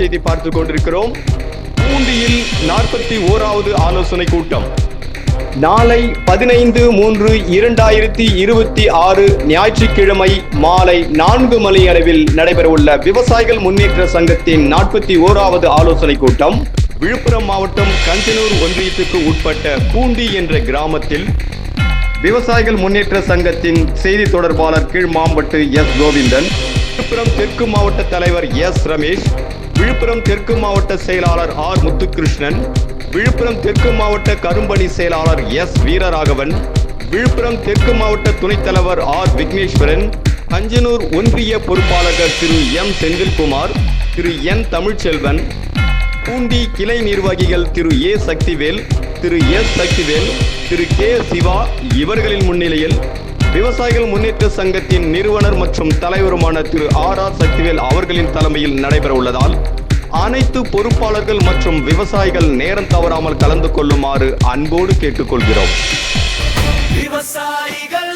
செய்தி பார்த்துக் கொண்டிருக்கிறோம். பூண்டியில் 41வது ஆலோசனை கூட்டம் நாளை 15/3/2026 ஞாயிற்றுக்கிழமை மாலை 4 மணி அளவில் நடைபெறவுள்ள விவசாயிகள் முன்னேற்ற சங்கத்தின் 41வது ஆலோசனை கூட்டம் விழுப்புரம் மாவட்டம் கஞ்சனூர் ஒன்றியத்துக்கு உட்பட்ட பூண்டி என்ற கிராமத்தில் விவசாயிகள் முன்னேற்ற சங்கத்தின் செய்தி தொடர்பாளர் கீழ்மாம்பட்டு எஸ் கோவிந்தன், விழுப்புரம் தெற்கு மாவட்ட தலைவர் எஸ் ரமேஷ், விழுப்புரம் தெற்கு மாவட்ட செயலாளர் ஆர் முத்துகிருஷ்ணன், விழுப்புரம் தெற்கு மாவட்ட கரும்பணி செயலாளர் எஸ் வீரராகவன், விழுப்புரம் தெற்கு மாவட்ட துணைத் தலைவர் ஆர் விக்னேஸ்வரன், கஞ்சனூர் ஒன்றிய பொறுப்பாளர்கள் திரு எம் செந்தில்குமார், திரு என் தமிழ்ச்செல்வன், பூண்டி கிளை நிர்வாகிகள் திரு ஏ சக்திவேல், திரு எஸ் சக்திவேல், திரு கே சிவா இவர்களின் முன்னிலையில் விவசாயிகள் முன்னேற்ற சங்கத்தின் நிறுவனர் மற்றும் தலைவருமான திரு ஆர் சக்திவேல் அவர்களின் தலைமையில் நடைபெற உள்ளதால் அனைத்து பொறுப்பாளர்கள் மற்றும் விவசாயிகள் நேரம் தவறாமல் கலந்து கொள்ளுமாறு அன்போடு கேட்டுக்கொள்கிறோம். விவசாயிகள்